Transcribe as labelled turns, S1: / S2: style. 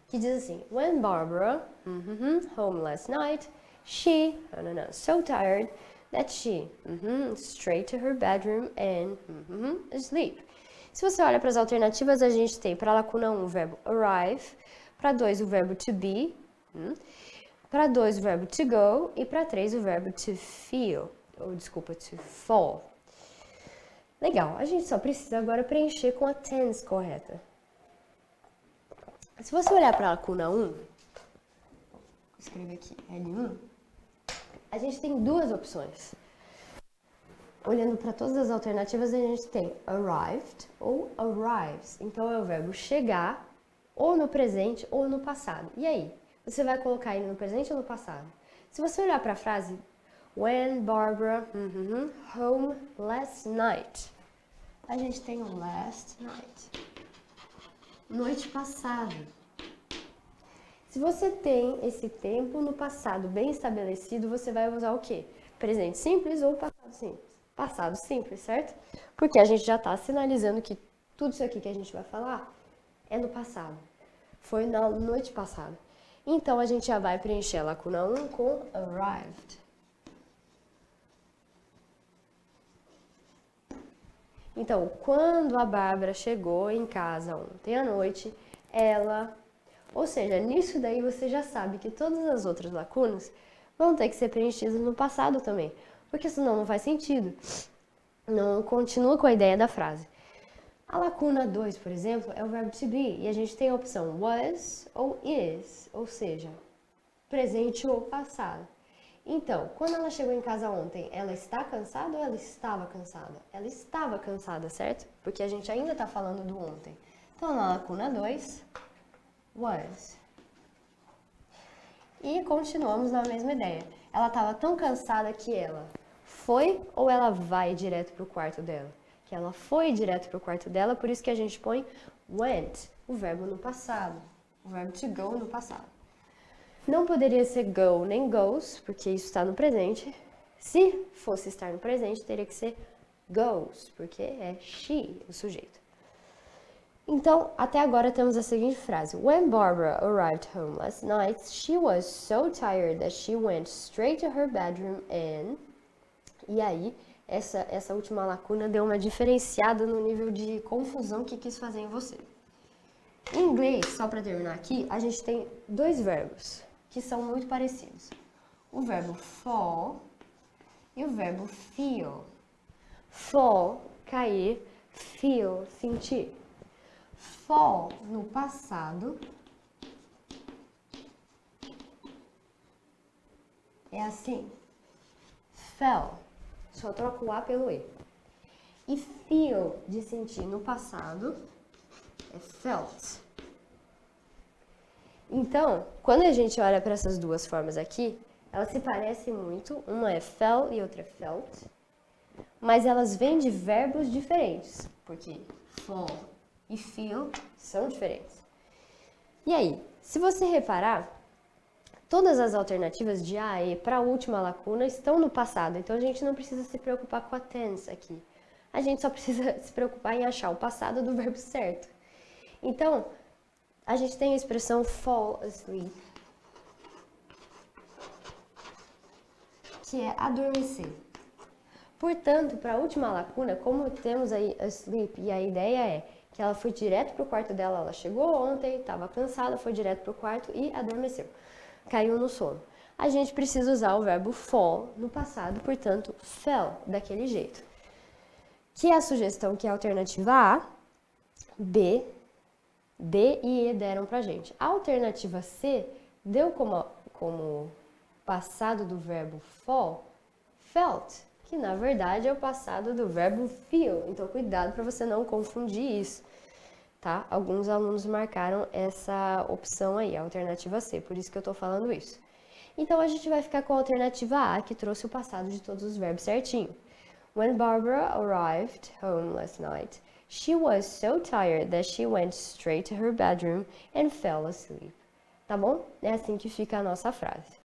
S1: que diz assim: When Barbara home last night, she so tired that she straight to her bedroom and sleep. Se você olha para as alternativas, a gente tem para a lacuna 1 o verbo arrive, para 2 o verbo to be, para 2 o verbo to go e para 3 o verbo to feel, ou desculpa, to fall. Legal, a gente só precisa agora preencher com a tense correta. Se você olhar para a lacuna 1, vou escrever aqui L1, a gente tem duas opções. Olhando para todas as alternativas, a gente tem arrived ou arrives. Então, é o verbo chegar ou no presente ou no passado. E aí? Você vai colocar ele no presente ou no passado? Se você olhar para a frase When Barbara home last night, a gente tem o last night. Noite passada. Se você tem esse tempo no passado bem estabelecido, você vai usar o quê? Presente simples ou passado simples? Passado simples, certo? Porque a gente já está sinalizando que tudo isso aqui que a gente vai falar é no passado. Foi na noite passada. Então, a gente já vai preencher a lacuna 1 com arrived. Então, quando a Bárbara chegou em casa ontem à noite, ela... Ou seja, nisso daí você já sabe que todas as outras lacunas vão ter que ser preenchidas no passado também. Porque senão não faz sentido. Não continua com a ideia da frase. A lacuna 2, por exemplo, é o verbo to be. E a gente tem a opção was ou is. Ou seja, presente ou passado. Então, quando ela chegou em casa ontem, ela está cansada ou ela estava cansada? Ela estava cansada, certo? Porque a gente ainda está falando do ontem. Então, na lacuna 2, was. E continuamos na mesma ideia. Ela estava tão cansada que ela foi ou ela vai direto para o quarto dela? Que ela foi direto para o quarto dela, por isso que a gente põe went, o verbo no passado. O verbo to go no passado. Não poderia ser go nem goes, porque isso está no presente. Se fosse estar no presente, teria que ser goes, porque é she, o sujeito. Então, até agora temos a seguinte frase. When Barbara arrived home last night, she was so tired that she went straight to her bedroom and... E aí, essa última lacuna deu uma diferenciada no nível de confusão que quis fazer em você. Em inglês, só para terminar aqui, a gente tem dois verbos que são muito parecidos. O verbo fall e o verbo feel. Fall, cair, feel, sentir. Fall no passado é assim. Fell, só troca o A pelo E. E feel, de sentir no passado, é felt. Então, quando a gente olha para essas duas formas aqui, elas se parecem muito. Uma é fell e outra é felt. Mas elas vêm de verbos diferentes. Porque fall e feel são diferentes. E aí, se você reparar, todas as alternativas de A e para a última lacuna estão no passado. Então, a gente não precisa se preocupar com a tense aqui. A gente só precisa se preocupar em achar o passado do verbo certo. Então, a gente tem a expressão fall asleep, que é adormecer. Portanto, para a última lacuna, como temos aí asleep, e a ideia é que ela foi direto para o quarto dela, ela chegou ontem, estava cansada, foi direto para o quarto e adormeceu. Caiu no sono. A gente precisa usar o verbo fall no passado, portanto, fell, daquele jeito. Que é a sugestão que é a alternativa A, B, D e E deram pra gente. A alternativa C deu como passado do verbo fall, felt, que na verdade é o passado do verbo feel. Então, cuidado para você não confundir isso, tá? Alguns alunos marcaram essa opção aí, a alternativa C, por isso que eu tô falando isso. Então, a gente vai ficar com a alternativa A, que trouxe o passado de todos os verbos certinho. When Barbara arrived home last night, she was so tired that she went straight to her bedroom and fell asleep. Tá bom? É assim que fica a nossa frase.